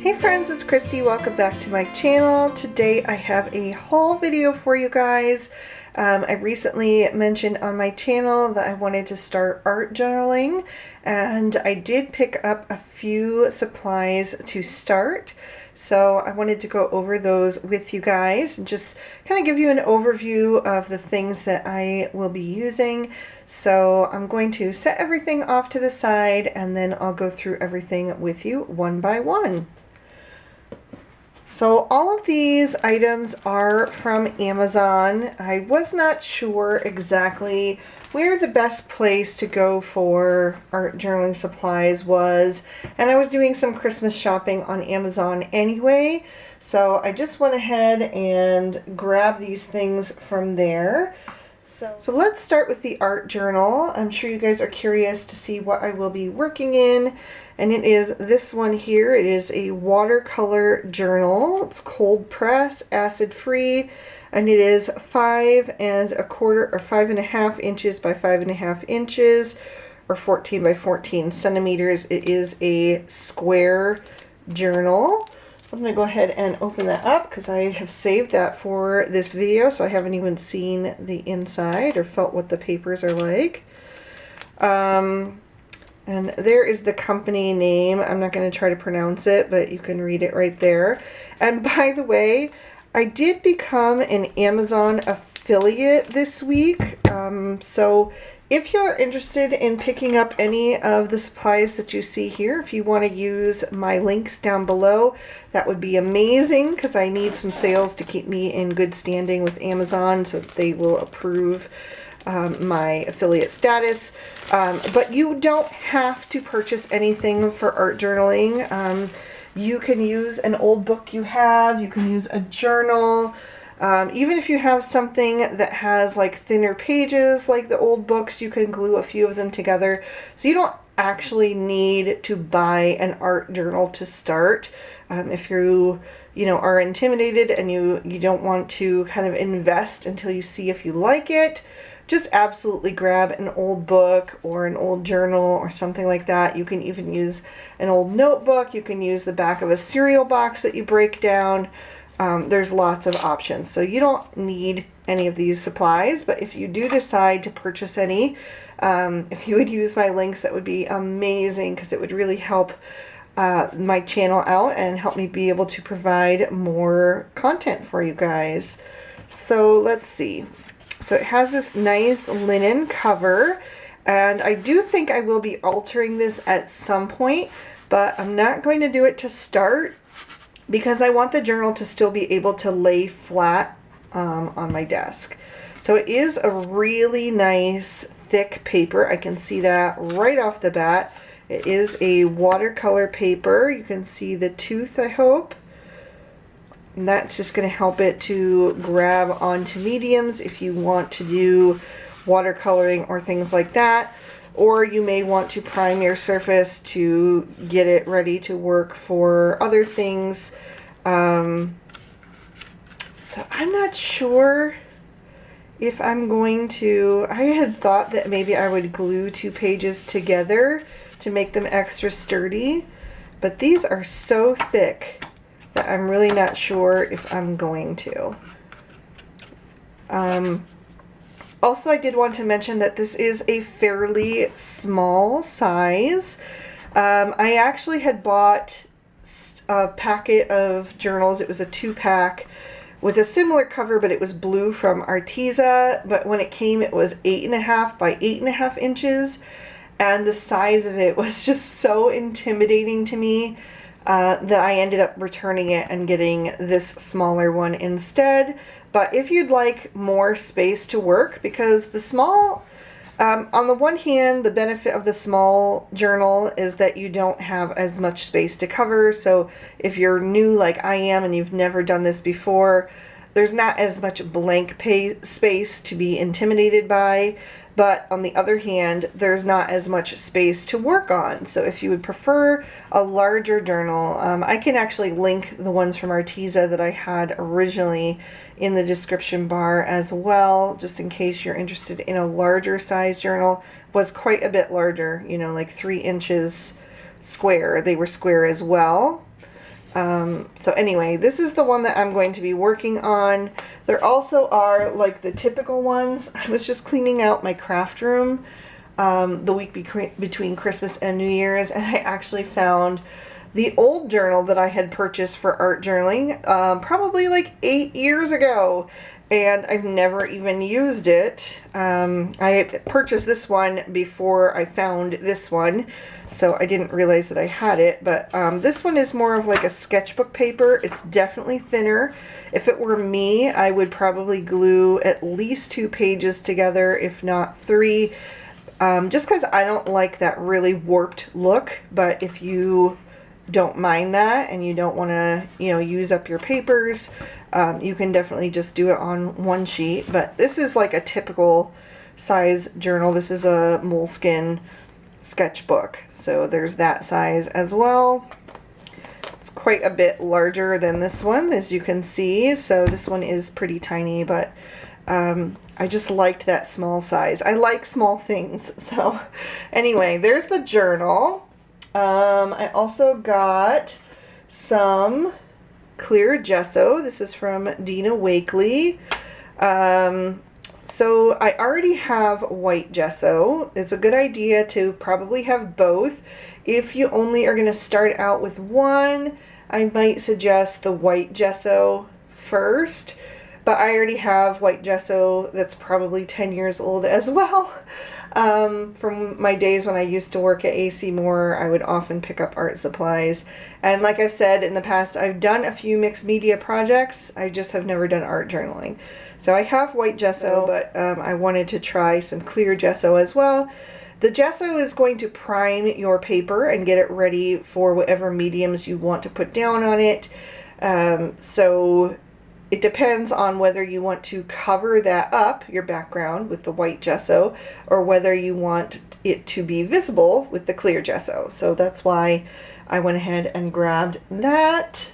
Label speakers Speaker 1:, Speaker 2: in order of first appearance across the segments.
Speaker 1: Hey friends, it's Christy. Welcome back to my channel. Today I have a haul video for you guys. I recently mentioned on my channel that I wanted to start art journaling, and I did pick up a few supplies to start. So I wanted to go over those with you guys and just kind of give you an overview of the things that I will be using. So I'm going to set everything off to the side and then I'll go through everything with you one by one. So all of these items are from Amazon. I was not sure exactly where the best place to go for art journaling supplies was, and I was doing some Christmas shopping on Amazon anyway, so I just went ahead and grabbed these things from there. So let's start with the art journal. I'm sure you guys are curious to see what I will be working in. And it is this one here. It is a watercolor journal. It's cold press, acid free, and it is 5 1/4 or 5.5 inches by 5.5 inches or 14 by 14 centimeters. It is a square journal. I'm going to go ahead and open that up because I have saved that for this video, so I haven't even seen the inside or felt what the papers are like. And there is the company name. I'm not going to try to pronounce it, but you can read it right there. And by the way, I did become an Amazon affiliate this week. So if you're interested in picking up any of the supplies that you see here, if you want to use my links down below, that would be amazing because I need some sales to keep me in good standing with Amazon so that they will approve my affiliate status. But you don't have to purchase anything for art journaling. You can use an old book you have, you can use a journal. Even if you have something that has like thinner pages like the old books, you can glue a few of them together. So you don't actually need to buy an art journal to start. If you are intimidated and you don't want to kind of invest until you see if you like it, just absolutely grab an old book or an old journal or something like that. You can even use an old notebook. You can use the back of a cereal box that you break down. There's lots of options. So you don't need any of these supplies, but if you do decide to purchase any, if you would use my links, that would be amazing because it would really help my channel out and help me be able to provide more content for you guys. So let's see. So it has this nice linen cover, and I do think I will be altering this at some point, but I'm not going to do it to start because I want the journal to still be able to lay flat on my desk. So it is a really nice thick paper. I can see that right off the bat. It is a watercolor paper. You can see the tooth, I hope. And that's just going to help it to grab onto mediums if you want to do watercoloring or things like that. Or you may want to prime your surface to get it ready to work for other things. So I'm not sure if I'm going to... I had thought that maybe I would glue 2 pages together to make them extra sturdy. But these are so thick that I'm really not sure if I'm going to. Also, I did want to mention that this is a fairly small size. I actually had bought a packet of journals. It was a 2-pack with a similar cover, but it was blue from Arteza. But when it came, it was 8.5 by 8.5 inches. And the size of it was just so intimidating to me that I ended up returning it and getting this smaller one instead. But if you'd like more space to work, because the small, on the one hand, the benefit of the small journal is that you don't have as much space to cover. So if you're new like I am and you've never done this before, there's not as much blank space to be intimidated by. But on the other hand, there's not as much space to work on. So if you would prefer a larger journal, I can actually link the ones from Arteza that I had originally in the description bar as well, just in case you're interested in a larger size journal. It was quite a bit larger, like 3 inches square. They were square as well. So anyway, this is the one that I'm going to be working on. There also are like the typical ones. I was just cleaning out my craft room the week between Christmas and New Year's, and I actually found the old journal that I had purchased for art journaling probably like 8 years ago, and I've never even used it. I purchased this one before I found this one, so I didn't realize that I had it, but this one is more of like a sketchbook paper. It's definitely thinner. If it were me, I would probably glue at least 2 pages together, if not 3, just because I don't like that really warped look. But if you don't mind that and you don't want to, you know, use up your papers, you can definitely just do it on one sheet. But this is like a typical size journal. This is a moleskin sketchbook, so there's that size as well. It's quite a bit larger than this one, as you can see, so this one is pretty tiny, but I just liked that small size. I like small things. So anyway, there's the journal. I also got some clear gesso. This is from Dina Wakely. So I already have white gesso. It's a good idea to probably have both. If you only are going to start out with one, I might suggest the white gesso first. But I already have white gesso that's probably 10 years old as well. From my days when I used to work at AC Moore, I would often pick up art supplies. And like I've said in the past, I've done a few mixed media projects. I just have never done art journaling. So I have white gesso, but I wanted to try some clear gesso as well. The gesso is going to prime your paper and get it ready for whatever mediums you want to put down on it. So it depends on whether you want to cover that up, your background, with the white gesso, or whether you want it to be visible with the clear gesso. So that's why I went ahead and grabbed that.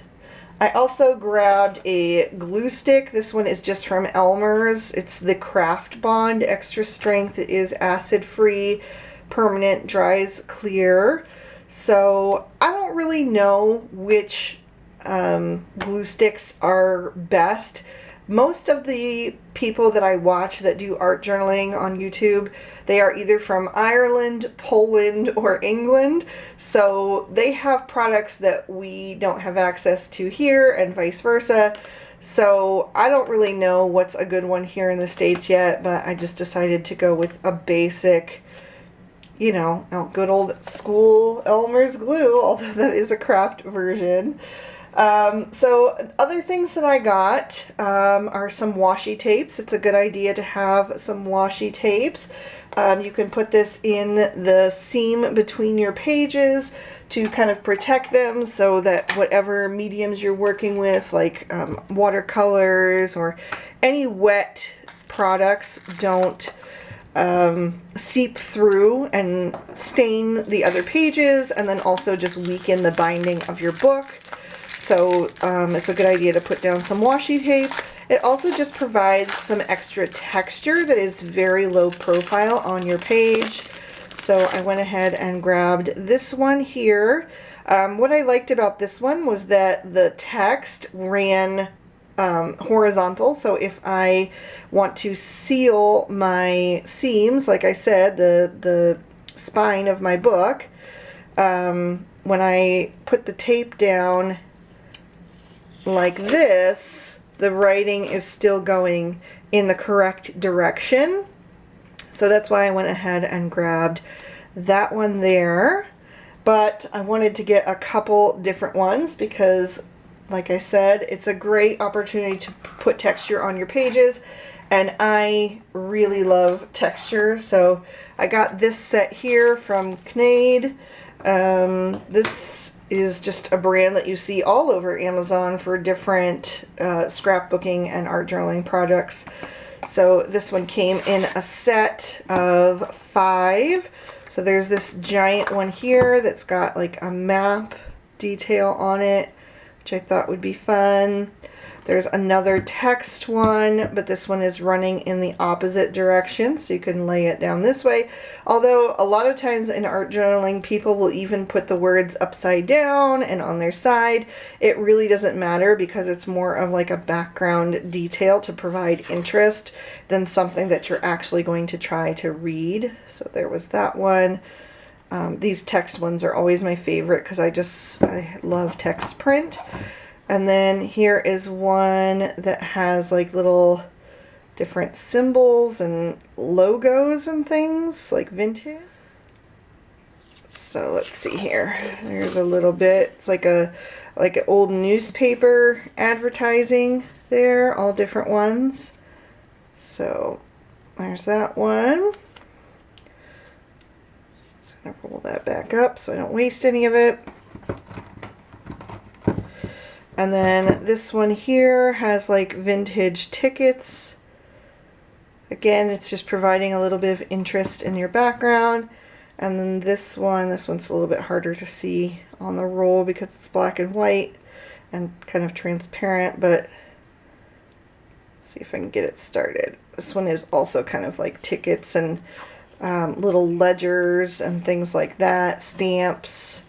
Speaker 1: I also grabbed a glue stick. This one is just from Elmer's. It's the Craft Bond Extra Strength. It is acid-free, permanent, dries clear. So I don't really know which glue sticks are best. Most of the people that I watch that do art journaling on YouTube, they are either from Ireland, Poland, or England. So they have products that we don't have access to here and vice versa. So I don't really know what's a good one here in the States yet, but I just decided to go with a basic, you know, good old school Elmer's glue, although that is a craft version. So other things that I got are some washi tapes. It's a good idea to have some washi tapes. You can put this in the seam between your pages to kind of protect them so that whatever mediums you're working with, like watercolors or any wet products, don't seep through and stain the other pages, and then also just weaken the binding of your book. So it's a good idea to put down some washi tape. It also just provides some extra texture that is very low profile on your page. So I went ahead and grabbed this one here. What I liked about this one was that the text ran horizontal. So if I want to seal my seams, like I said, the spine of my book, when I put the tape down like this, the writing is still going in the correct direction. So that's why I went ahead and grabbed that one there. But I wanted to get a couple different ones because, like I said, it's a great opportunity to put texture on your pages, and I really love texture. So I got this set here from Handmade. This is just a brand that you see all over Amazon for different scrapbooking and art journaling projects. So this one came in a set of 5. So there's this giant one here that's got like a map detail on it, which I thought would be fun. There's another text one, but this one is running in the opposite direction, so you can lay it down this way. Although a lot of times in art journaling, people will even put the words upside down and on their side. It really doesn't matter because it's more of like a background detail to provide interest than something that you're actually going to try to read. So there was that one. These text ones are always my favorite because I love text print. And then here is one that has like little different symbols and logos and things, like vintage. So let's see here. There's a little bit. It's like an old newspaper advertising there, all different ones. So there's that one. Just gonna roll that back up so I don't waste any of it. And then this one here has like vintage tickets. Again, it's just providing a little bit of interest in your background. And then this one's a little bit harder to see on the roll because it's black and white and kind of transparent, but let's see if I can get it started. This one is also kind of like tickets and little ledgers and things like that, stamps.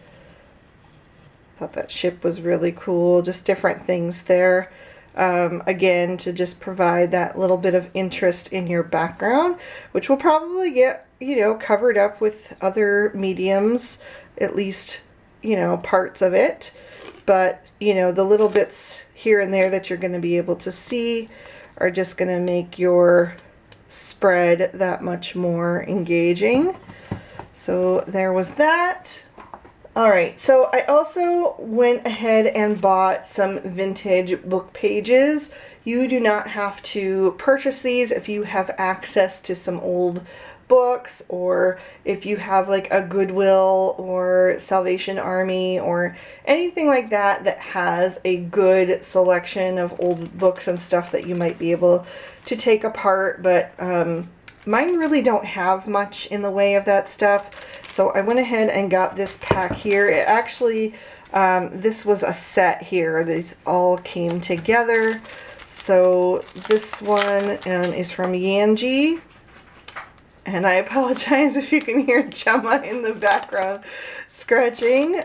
Speaker 1: Thought that ship was really cool, just different things there. Again, to just provide that little bit of interest in your background, which will probably get, covered up with other mediums, at least, parts of it. But, the little bits here and there that you're going to be able to see are just going to make your spread that much more engaging. So there was that. Alright, so I also went ahead and bought some vintage book pages. You do not have to purchase these if you have access to some old books, or if you have like a Goodwill or Salvation Army or anything like that that has a good selection of old books and stuff that you might be able to take apart. But mine really don't have much in the way of that stuff. So I went ahead and got this pack here. It actually, this was a set here. These all came together. So this one is from Yanji. And I apologize if you can hear Gemma in the background scratching.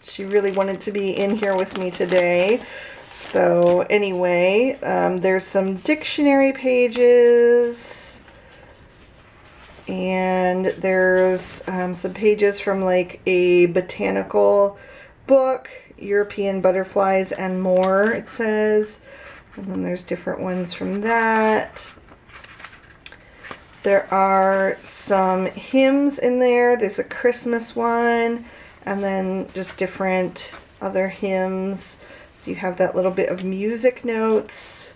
Speaker 1: She really wanted to be in here with me today. So anyway, there's some dictionary pages. And there's some pages from like a botanical book, European butterflies and more, it says. And then there's different ones from that. There are some hymns in there. There's a Christmas one, and then just different other hymns. So you have that little bit of music notes.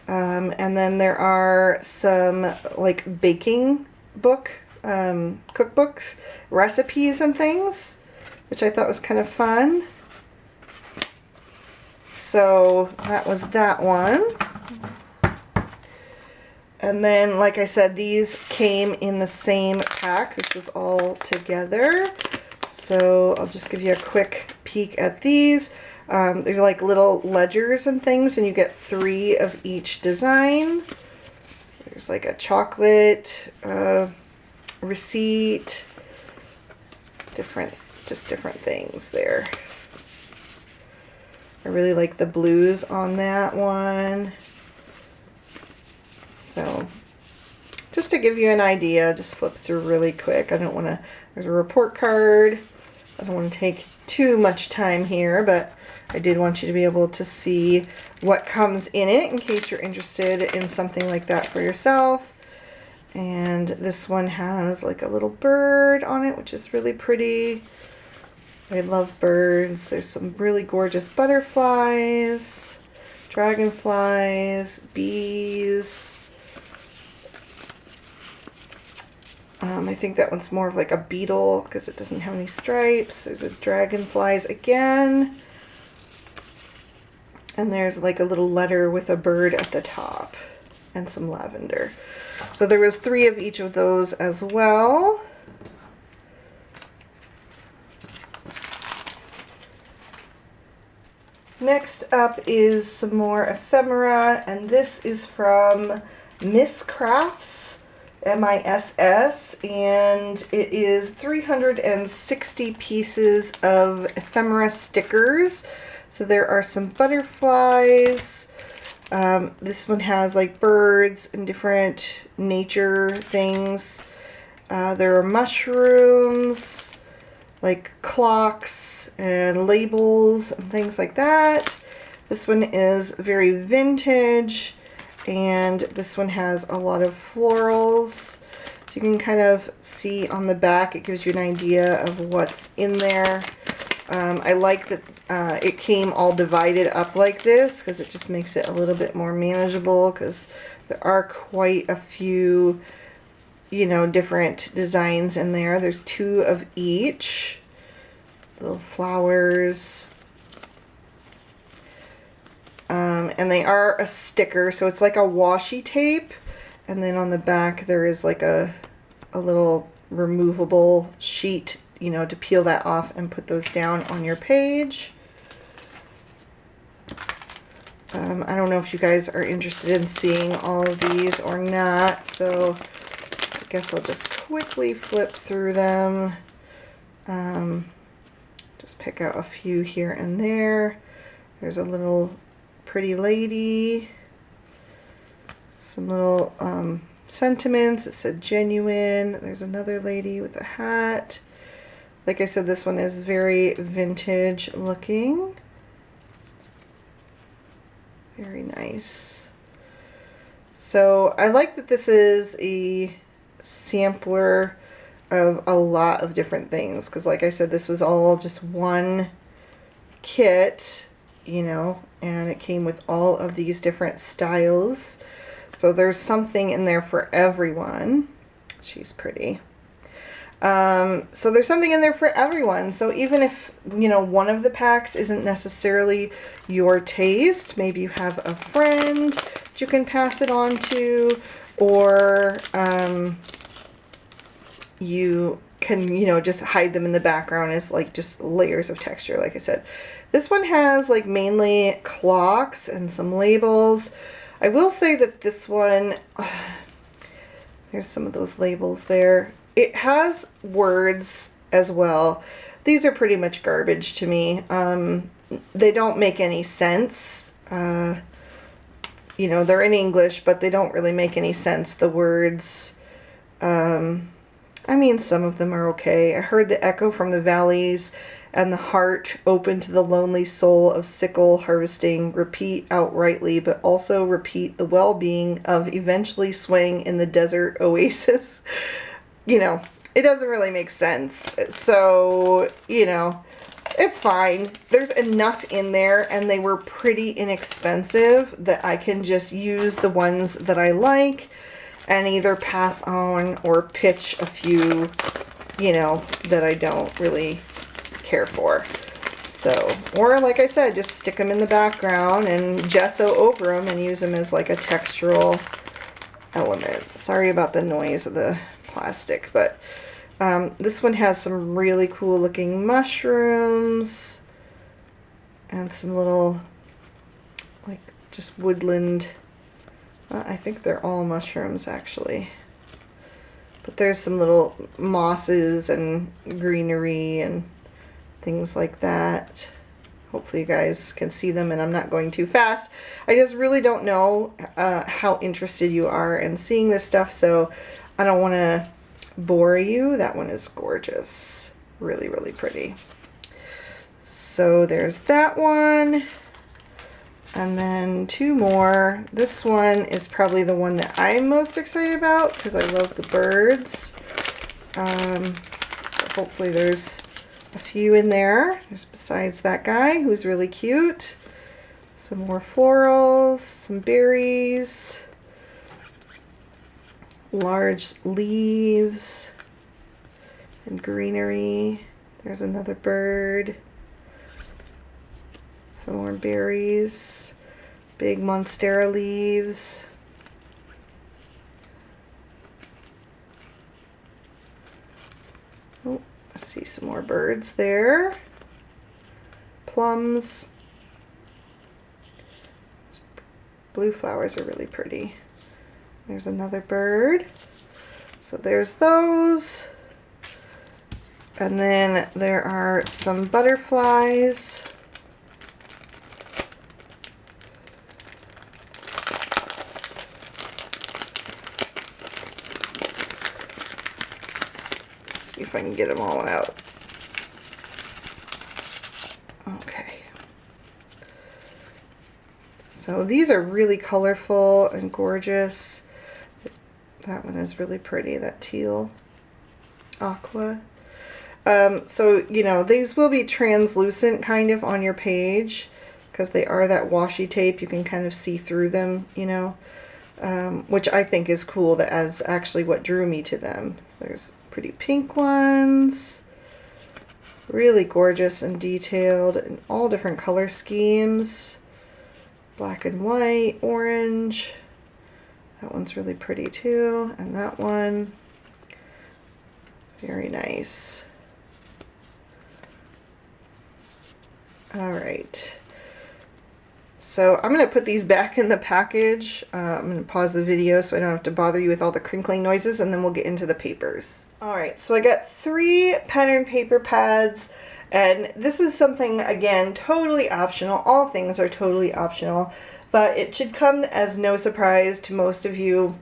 Speaker 1: And then there are some like baking book, cookbooks, recipes and things, which I thought was kind of fun. So that was that one. And then, like I said, these came in the same pack. This was all together. So I'll just give you a quick peek at these. They're like little ledgers and things, and you get 3 of each design. There's like a chocolate receipt, just different things there. I really like the blues on that one. So just to give you an idea, just flip through really quick. There's a report card. I don't want to take too much time here, but I did want you to be able to see what comes in it in case you're interested in something like that for yourself. And this one has like a little bird on it, which is really pretty. I love birds. There's some really gorgeous butterflies, dragonflies, bees. I think that one's more of like a beetle because it doesn't have any stripes. There's a dragonflies again. And there's like a little letter with a bird at the top and some lavender. So there was 3 of each of those as well. Next up is some more ephemera, and this is from Miss Crafts, MISS, and it is 360 pieces of ephemera stickers. So there are some butterflies. This one has like birds and different nature things. There are mushrooms, like clocks and labels and things like that. This one is very vintage, and this one has a lot of florals. So you can kind of see on the back, it gives you an idea of what's in there. I like that it came all divided up like this because it just makes it a little bit more manageable, because there are quite a few, you know, different designs in there. There's 2 of each. Little flowers. And they are a sticker, so it's like a washi tape. And then on the back there is like a little removable sheet, you know, to peel that off and put those down on your page. I don't know if you guys are interested in seeing all of these or not, so I guess I'll just quickly flip through them. Just pick out a few here and there. There's a little pretty lady. Some little sentiments. It said genuine. There's another lady with a hat. Like I said, this one is very vintage looking. Very nice. So I like that this is a sampler of a lot of different things, because like I said, this was all just one kit, you know, and it came with all of these different styles. So there's something in there for everyone. She's pretty. So there's something in there for everyone. So even if, you know, one of the packs isn't necessarily your taste, maybe you have a friend that you can pass it on to, or you can, you know, just hide them in the background as like just layers of texture. Like I said, this one has like mainly clocks and some labels. I will say that this one, there's some of those labels there. It has words as well. These are pretty much garbage to me. They don't make any sense. You know, they're in English, but they don't really make any sense, the words. I mean, some of them are okay. I heard the echo from the valleys and the heart open to the lonely soul of sickle harvesting. Repeat outrightly, but also repeat the well-being of eventually swaying in the desert oasis. You know, it doesn't really make sense. So, you know, it's fine. There's enough in there, and they were pretty inexpensive that I can just use the ones that I like and either pass on or pitch a few, you know, that I don't really care for. So, or like I said, just stick them in the background and gesso over them and use them as like a textural element. Sorry about the noise of the plastic, but this one has some really cool looking mushrooms and some little like just woodland, I think they're all mushrooms actually, but there's some little mosses and greenery and things like that. Hopefully you guys can see them and I'm not going too fast. I just really don't know how interested you are in seeing this stuff, so I don't want to bore you. That one is gorgeous. Really, really pretty. So there's that one. And then 2 more. This one is probably the one that I'm most excited about because I love the birds. So hopefully there's a few in there. There's besides that guy who's really cute. Some more florals, some berries, large leaves and greenery. There's another bird. Some more berries, big monstera leaves. Oh, I see some more birds there. Plums. blue flowers are really pretty. There's another bird. So there's those. And then there are some butterflies. Let's see if I can get them all out. Okay. So these are really colorful and gorgeous. That one is really pretty, that teal aqua. So, you know, these will be translucent kind of on your page because they are that washi tape. You can kind of see through them, you know, which I think is cool. That is actually what drew me to them. There's pretty pink ones, really gorgeous and detailed in all different color schemes. Black and white, orange. That one's really pretty too. And that one, very nice. All right. So I'm going to put these back in the package. I'm going to pause the video so I don't have to bother you with all the crinkling noises, and then we'll get into the papers. All right, so I got 3 pattern paper pads, and this is something, again, totally optional. All things are totally optional, but it should come as no surprise to most of you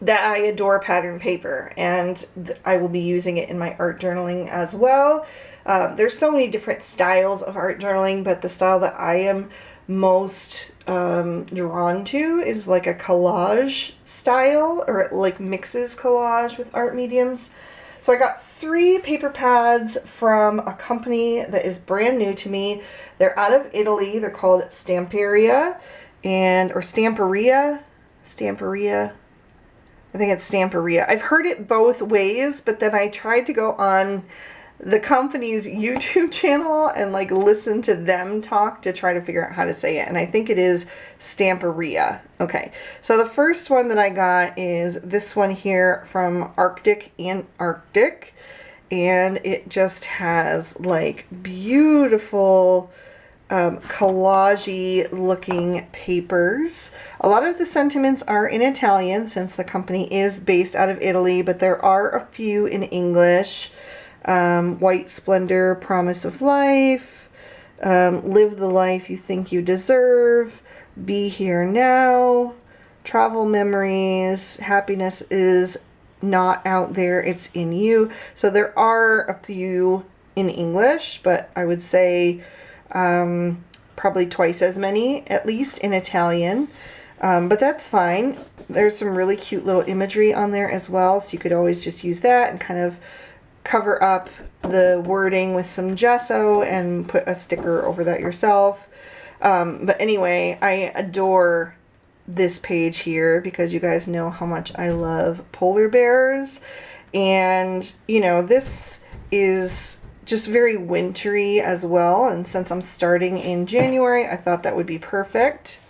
Speaker 1: that I adore pattern paper, and I will be using it in my art journaling as well. There's so many different styles of art journaling, but the style that I am most drawn to is like a collage style, or it like mixes collage with art mediums. So I got 3 paper pads from a company that is brand new to me. They're out of Italy. They're called Stamparia or Stamparia. I think it's Stamparia. I've heard it both ways, but then I tried to go on the company's YouTube channel and like listen to them talk to try to figure out how to say it. And I think it is Stamparia. Okay, so the first one that I got is this one here from Arctic and Arctic. And it just has like beautiful collage-y looking papers. A lot of the sentiments are in Italian since the company is based out of Italy, but there are a few in English. White Splendor, Promise of Life, Live the Life You Think You Deserve, Be Here Now, Travel Memories, Happiness is Not Out There, It's in You. So there are a few in English, but I would say probably twice as many, at least in Italian. But that's fine. There's some really cute little imagery on there as well, so you could always just use that and kind of cover up the wording with some gesso and put a sticker over that yourself. But anyway, I adore this page here because you guys know how much I love polar bears. And, you know, this is just very wintry as well. And since I'm starting in January, I thought that would be perfect.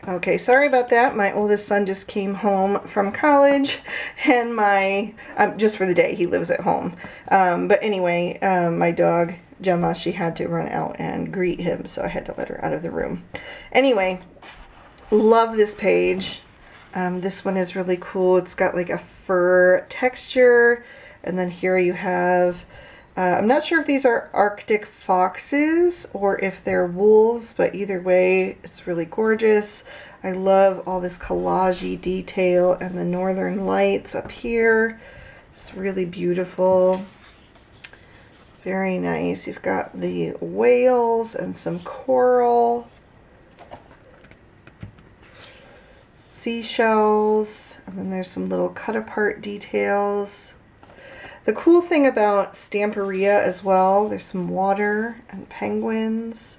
Speaker 1: Okay, sorry about that. My oldest son just came home from college, and just for the day, he lives at home. But anyway, my dog, Gemma, she had to run out and greet him, so I had to let her out of the room. Anyway, love this page. This one is really cool. It's got like a fur texture, and then here you have, I'm not sure if these are Arctic foxes or if they're wolves, but either way, it's really gorgeous. I love all this collage-y detail and the northern lights up here. It's really beautiful. Very nice. You've got the whales and some coral. Seashells. And then there's some little cut-apart details. The cool thing about Stamparia as well, there's some water and penguins,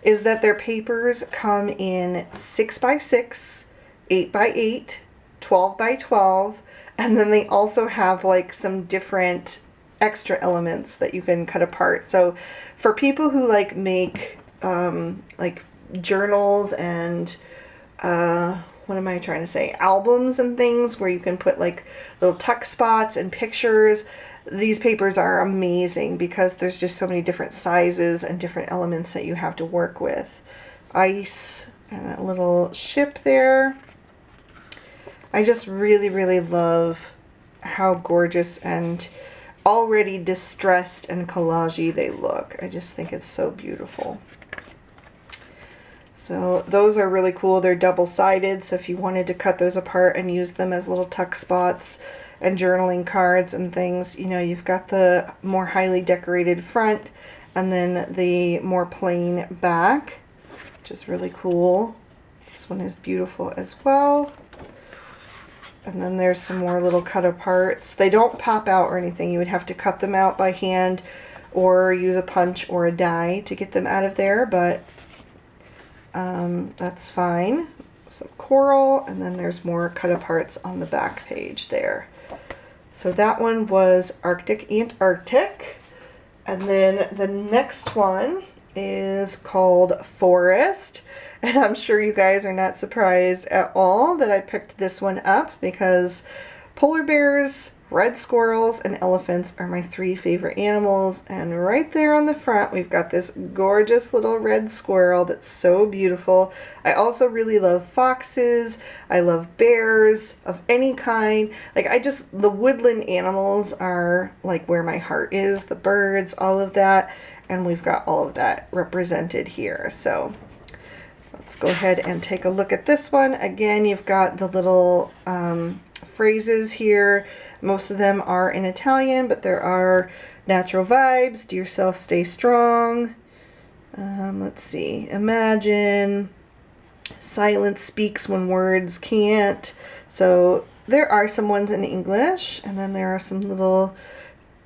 Speaker 1: is that their papers come in 6x6, 8x8, 12x12, and then they also have like some different extra elements that you can cut apart. So for people who like make like journals and what am I trying to say? Albums and things where you can put like little tuck spots and pictures. These papers are amazing because there's just so many different sizes and different elements that you have to work with. Ice, and a little ship there. I just really love how gorgeous and already distressed and collagey they look. I just think it's so beautiful. So those are really cool. They're double-sided, so if you wanted to cut those apart and use them as little tuck spots and journaling cards and things, you know, you've got the more highly decorated front and then the more plain back, which is really cool. This one is beautiful as well. And then there's some more little cut aparts. They don't pop out or anything. You would have to cut them out by hand or use a punch or a die to get them out of there, but that's fine. Some coral, and then there's more cut aparts on the back page there. So that one was Arctic Antarctic. And then the next one is called Forest. And I'm sure you guys are not surprised at all that I picked this one up because polar bears, red squirrels, and elephants are my 3 favorite animals. And right there on the front, we've got this gorgeous little red squirrel that's so beautiful. I also really love foxes. I love bears of any kind. Like, the woodland animals are like where my heart is, the birds, all of that. And we've got all of that represented here. So let's go ahead and take a look at this one. Again, you've got the little phrases here. Most of them are in Italian, but there are natural vibes. Do yourself, stay strong. Let's see. Imagine. Silence speaks when words can't. So there are some ones in English, and then there are some little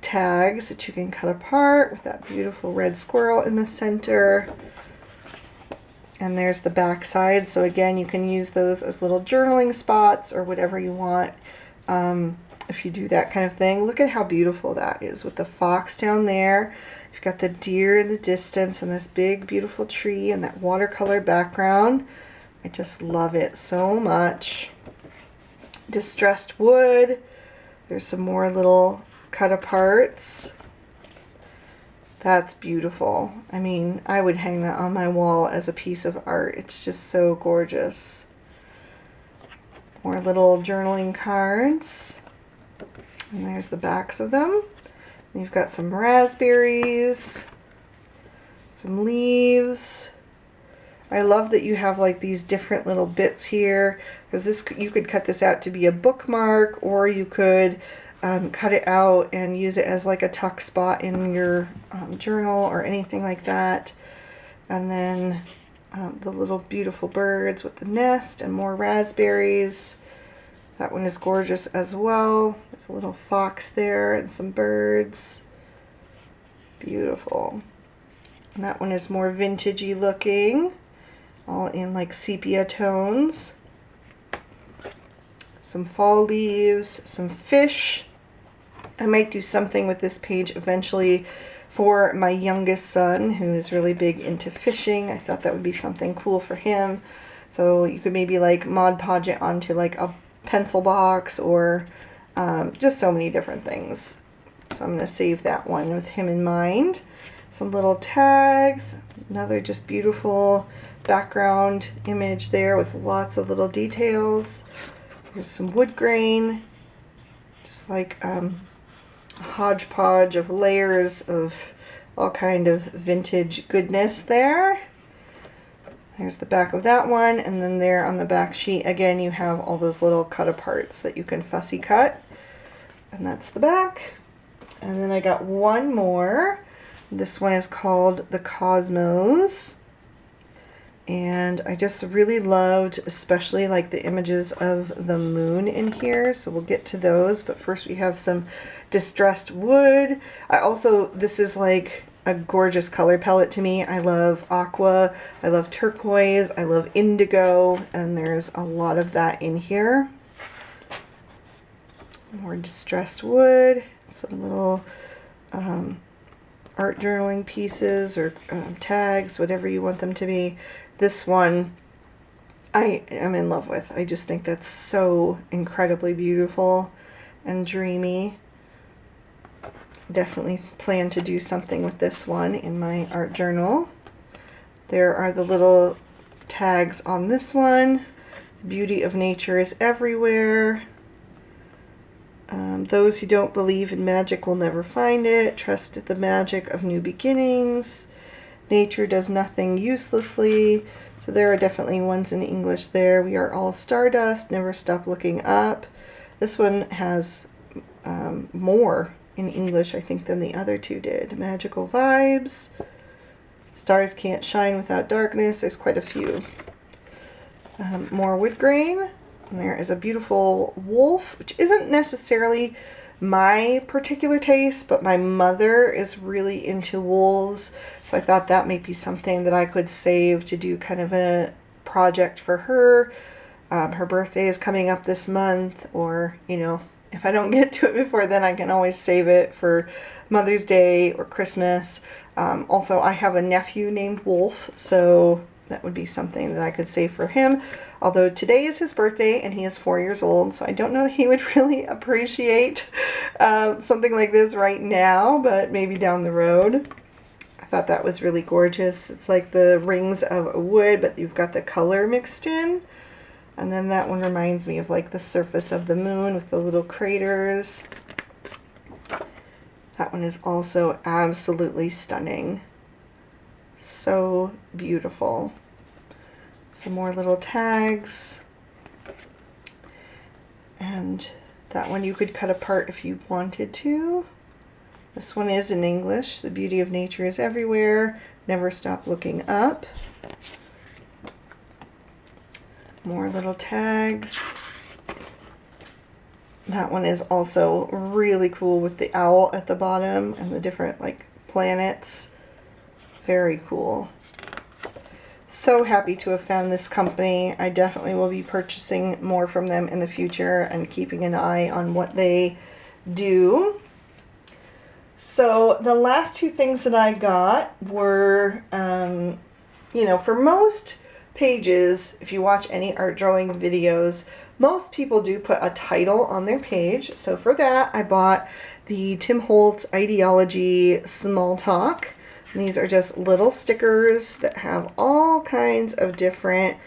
Speaker 1: tags that you can cut apart with that beautiful red squirrel in the center. And there's the back side. So again, you can use those as little journaling spots or whatever you want if you do that kind of thing. Look at how beautiful that is with the fox down there. You've got the deer in the distance and this big beautiful tree and that watercolor background. I just love it so much. Distressed wood. There's some more little cut aparts. That's beautiful. I mean, I would hang that on my wall as a piece of art. It's just so gorgeous. More little journaling cards. And there's the backs of them. And you've got some raspberries, some leaves. I love that you have like these different little bits here, because you could cut this out to be a bookmark, or you could cut it out and use it as like a tuck spot in your journal or anything like that. And then the little beautiful birds with the nest and more raspberries. That one is gorgeous as well. There's a little fox there and some birds. Beautiful. And that one is more vintagey looking, all in like sepia tones. Some fall leaves, some fish. I might do something with this page eventually for my youngest son, who is really big into fishing. I thought that would be something cool for him. So you could maybe like Mod Podge it onto like a pencil box, or just so many different things. So I'm going to save that one with him in mind. Some little tags, another just beautiful background image there with lots of little details. There's some wood grain, just like a hodgepodge of layers of all kind of vintage goodness there. There's the back of that one, and then there on the back sheet again you have all those little cut aparts that you can fussy cut, and that's the back. And then I got one more. This one is called The Cosmos, and I just really loved especially like the images of the moon in here, so we'll get to those. But first we have some distressed wood. This is like a gorgeous color palette to me. I love aqua, I love turquoise, I love indigo, and there's a lot of that in here. More distressed wood, some little art journaling pieces or tags, whatever you want them to be. This one I am in love with. I just think that's so incredibly beautiful and dreamy. Definitely plan to do something with this one in my art journal. There are the little tags on this one. The beauty of nature is everywhere. Those who don't believe in magic will never find it. Trust the magic of new beginnings. Nature does nothing uselessly. So there are definitely ones in English there. We are all stardust. Never stop looking up. This one has more in English, I think, than the other two did. Magical vibes. Stars can't shine without darkness. There's quite a few. More wood grain. And there is a beautiful wolf, which isn't necessarily my particular taste, but my mother is really into wolves, so I thought that might be something that I could save to do kind of a project for her. Her birthday is coming up this month, or, you know, if I don't get to it before then, I can always save it for Mother's Day or Christmas. Also, I have a nephew named Wolf, so that would be something that I could save for him. Although today is his birthday and he is 4 years old, so I don't know that he would really appreciate something like this right now, but maybe down the road. I thought that was really gorgeous. It's like the rings of wood, but you've got the color mixed in. And then that one reminds me of like the surface of the moon with the little craters. That one is also absolutely stunning. So beautiful. Some more little tags. And that one you could cut apart if you wanted to. This one is in English. The beauty of nature is everywhere. Never stop looking up. More little tags. That one is also really cool with the owl at the bottom and the different like planets. Very cool. So happy to have found this company. I definitely will be purchasing more from them in the future and keeping an eye on what they do. So the last two things that I got were, you know, for most pages, if you watch any art drawing videos, most people do put a title on their page. So for that, I bought the Tim Holtz Ideology Small Talk. And these are just little stickers that have all kinds of different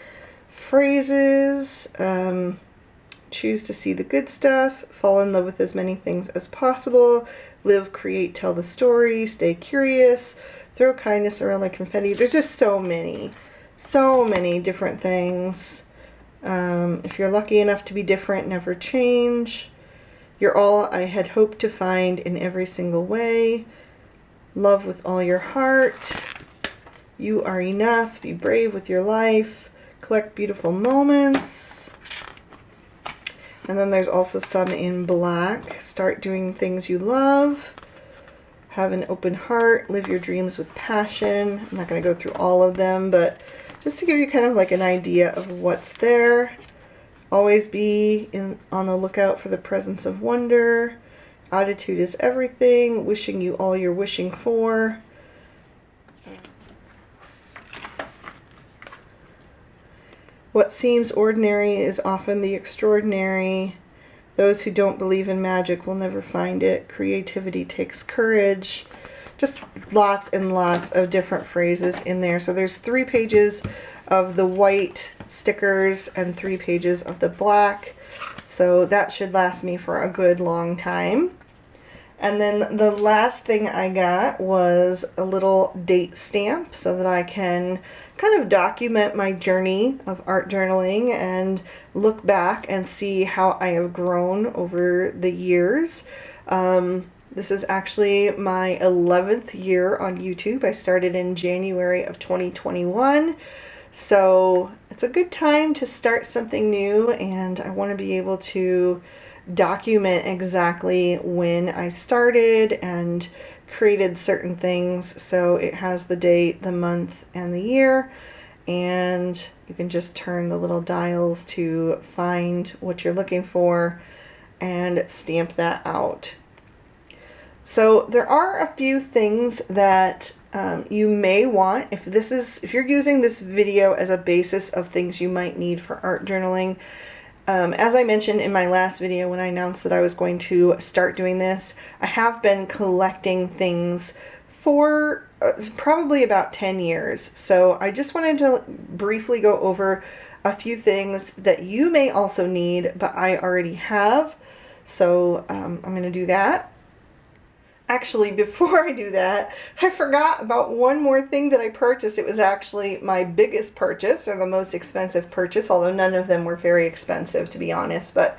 Speaker 1: phrases. Choose to see the good stuff. Fall in love with as many things as possible. Live, create, tell the story. Stay curious. Throw kindness around like confetti. There's just so many different things. If you're lucky enough to be different, never change. You're all I had hoped to find in every single way. Love with all your heart. You are enough. Be brave with your life. Collect beautiful moments. And then there's also some in black. Start doing things you love. Have an open heart. Live your dreams with passion. I'm not going to go through all of them, but just to give you kind of like an idea of what's there. Always be on the lookout for the presence of wonder. Attitude is everything. Wishing you all you're wishing for. What seems ordinary is often the extraordinary. Those who don't believe in magic will never find it. Creativity takes courage. Just lots and lots of different phrases in there. So there's 3 pages of the white stickers and 3 pages of the black. So that should last me for a good long time. And then the last thing I got was a little date stamp so that I can kind of document my journey of art journaling and look back and see how I have grown over the years. This is actually my 11th year on YouTube. I started in January of 2021. So it's a good time to start something new, and I want to be able to document exactly when I started and created certain things. So it has the date, the month, and the year, and you can just turn the little dials to find what you're looking for and stamp that out. So there are a few things that you may want if you're using this video as a basis of things you might need for art journaling. As I mentioned in my last video when I announced that I was going to start doing this, I have been collecting things for probably about 10 years. So I just wanted to briefly go over a few things that you may also need, but I already have. So I'm going to do that. Actually, before I do that, I forgot about one more thing that I purchased. It was actually my biggest purchase, or the most expensive purchase, although none of them were very expensive, to be honest. But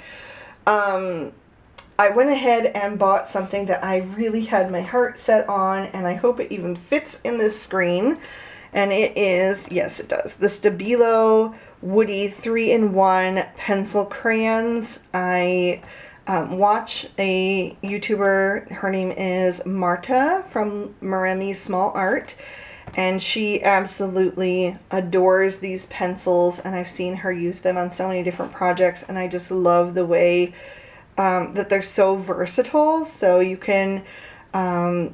Speaker 1: I went ahead and bought something that I really had my heart set on, and I hope it even fits in this screen. And it is, yes it does, the Stabilo Woody 3-in-1 pencil crayons. I watch a YouTuber, her name is Marta from Maremi's Small Art, and she absolutely adores these pencils, and I've seen her use them on so many different projects, and I just love the way that they're so versatile. So you can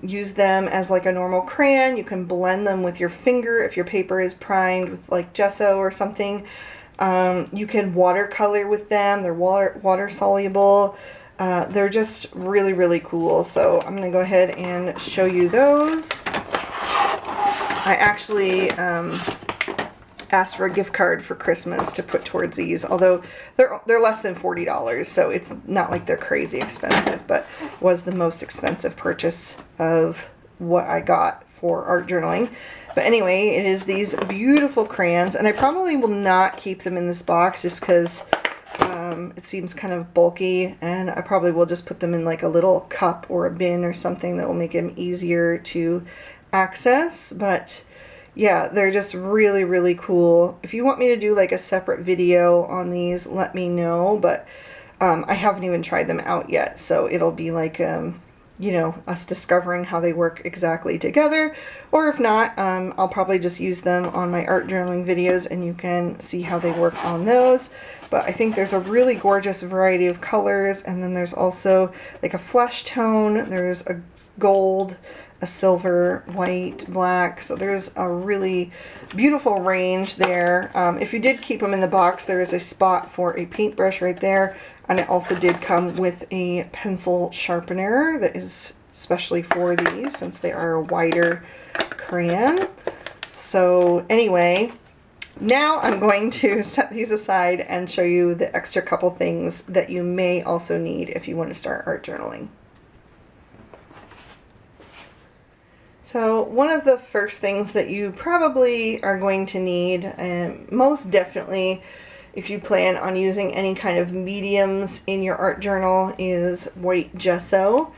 Speaker 1: use them as like a normal crayon. You can blend them with your finger if your paper is primed with like gesso or something. You can watercolor with them. They're water soluble. They're just really, really cool. So I'm going to go ahead and show you those. I actually asked for a gift card for Christmas to put towards these, although they're less than $40, so it's not like they're crazy expensive, but was the most expensive purchase of what I got for art journaling. But anyway, it is these beautiful crayons, and I probably will not keep them in this box just because it seems kind of bulky, and I probably will just put them in like a little cup or a bin or something that will make them easier to access. But yeah, they're just really, really cool. If you want me to do like a separate video on these, let me know, but I haven't even tried them out yet, so it'll be like you know, us discovering how they work exactly together. Or if not, I'll probably just use them on my art journaling videos and you can see how they work on those. But I think there's a really gorgeous variety of colors, and then there's also like a flesh tone, there's a gold, a silver, white, black, so there's a really beautiful range there. If you did keep them in the box, there is a spot for a paintbrush right there, and it also did come with a pencil sharpener that is especially for these since they are a wider crayon. So anyway, now I'm going to set these aside and show you the extra couple things that you may also need if you want to start art journaling. So one of the first things that you probably are going to need, and most definitely if you plan on using any kind of mediums in your art journal, is white gesso.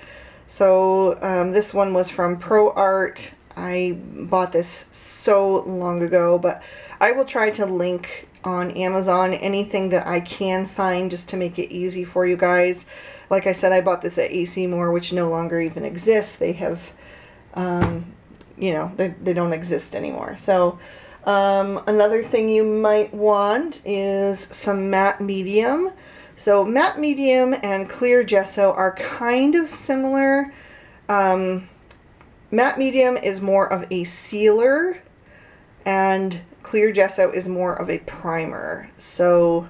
Speaker 1: So this one was from Pro Art. I bought this so long ago, but I will try to link on Amazon anything that I can find just to make it easy for you guys. Like I said, I bought this at AC Moore, which no longer even exists. They have you know, they don't exist anymore. So another thing you might want is some matte medium. So matte medium and clear gesso are kind of similar. Matte medium is more of a sealer and clear gesso is more of a primer. So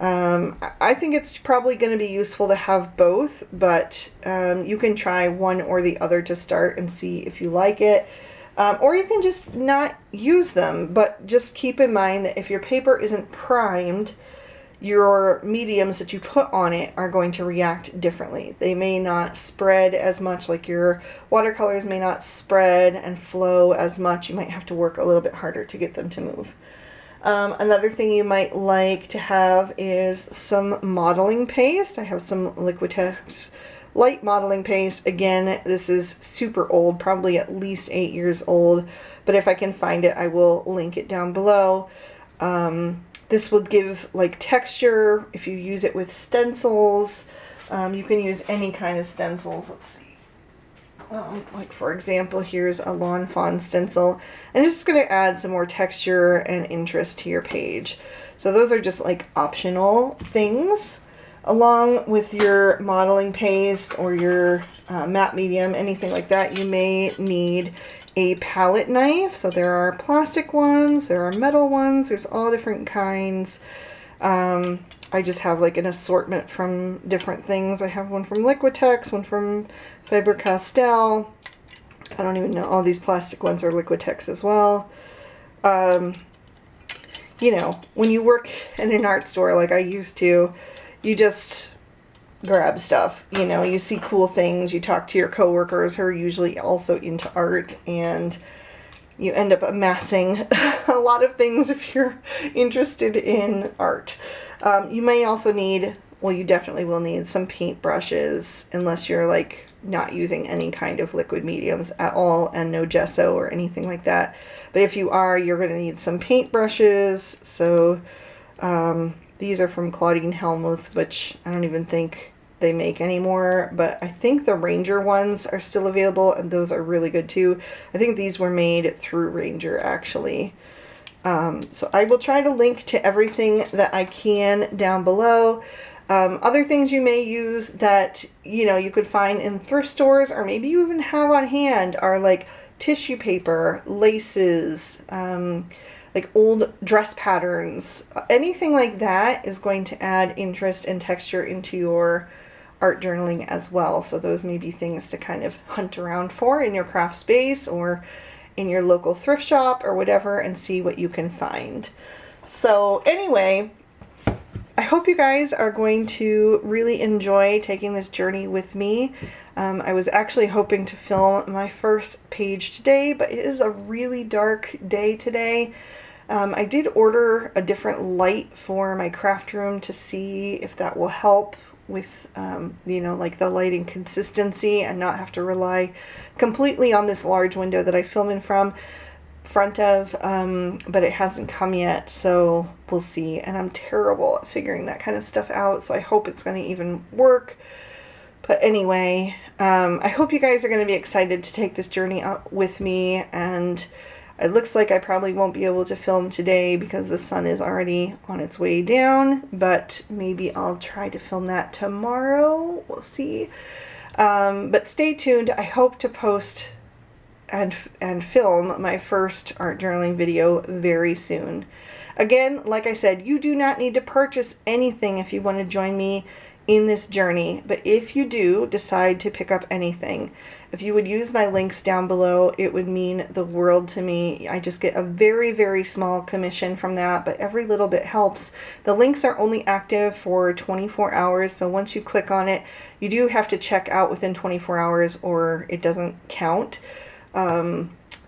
Speaker 1: I think it's probably going to be useful to have both, but you can try one or the other to start and see if you like it. Or you can just not use them, but just keep in mind that if your paper isn't primed, your mediums that you put on it are going to react differently. They may not spread as much, like your watercolors may not spread and flow as much. You might have to work a little bit harder to get them to move. Another thing you might like to have is some modeling paste. I have some Liquitex light modeling paste. Again, this is super old, probably at least 8 years old, but if I can find it, I will link it down below. This will give like texture if you use it with stencils. You can use any kind of stencils. Let's see. Like for example, here's a Lawn Fawn stencil, and it's just going to add some more texture and interest to your page. So those are just like optional things. Along with your modeling paste or your matte medium, anything like that, you may need a palette knife. So there are plastic ones, there are metal ones, there's all different kinds. I just have like an assortment from different things. I have one from Liquitex, one from Faber-Castell, I don't even know. All these plastic ones are Liquitex as well. You know, when you work in an art store like I used to, you just grab stuff. You know, you see cool things, you talk to your coworkers who are usually also into art, and you end up amassing a lot of things if you're interested in art. You may also need, well, you definitely will need some paint brushes, unless you're like not using any kind of liquid mediums at all and no gesso or anything like that. But if you are, you're going to need some paint brushes. So these are from Claudine Helmuth, which I don't even think they make anymore, but I think the Ranger ones are still available, and those are really good too. I think these were made through Ranger, actually. So I will try to link to everything that I can down below. Other things you may use that, you know, you could find in thrift stores, or maybe you even have on hand, are like tissue paper, laces, like old dress patterns. Anything like that is going to add interest and texture into your art journaling as well. So those may be things to kind of hunt around for in your craft space or in your local thrift shop or whatever, and see what you can find. So anyway, I hope you guys are going to really enjoy taking this journey with me. I was actually hoping to film my first page today, but it is a really dark day today. I did order a different light for my craft room to see if that will help with, you know, like the lighting consistency, and not have to rely completely on this large window that I film in front of, but it hasn't come yet, so we'll see. And I'm terrible at figuring that kind of stuff out, so I hope it's going to even work. But anyway, I hope you guys are going to be excited to take this journey out with me, and it looks like I probably won't be able to film today because the sun is already on its way down, but maybe I'll try to film that tomorrow. We'll see. But stay tuned. I hope to post and film my first art journaling video very soon. Again, like I said, you do not need to purchase anything if you want to join me in this journey, but if you do decide to pick up anything, if you would use my links down below, it would mean the world to me. I just get a very, very small commission from that, but every little bit helps. The links are only active for 24 hours, so once you click on it, you do have to check out within 24 hours or it doesn't count.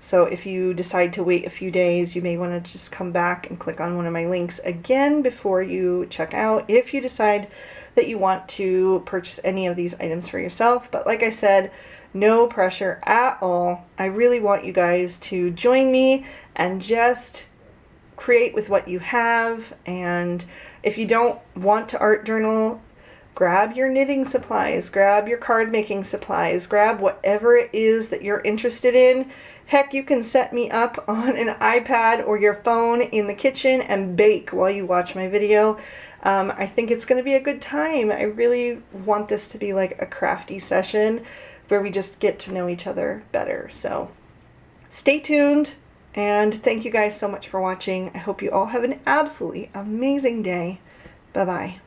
Speaker 1: So if you decide to wait a few days, you may want to just come back and click on one of my links again before you check out, if you decide that you want to purchase any of these items for yourself. But like I said, no pressure at all. I really want you guys to join me and just create with what you have. And if you don't want to art journal, grab your knitting supplies, grab your card making supplies, grab whatever it is that you're interested in. Heck, you can set me up on an iPad or your phone in the kitchen and bake while you watch my video. I think it's going to be a good time. I really want this to be like a crafty session where we just get to know each other better. So stay tuned, and thank you guys so much for watching. I hope you all have an absolutely amazing day. Bye-bye.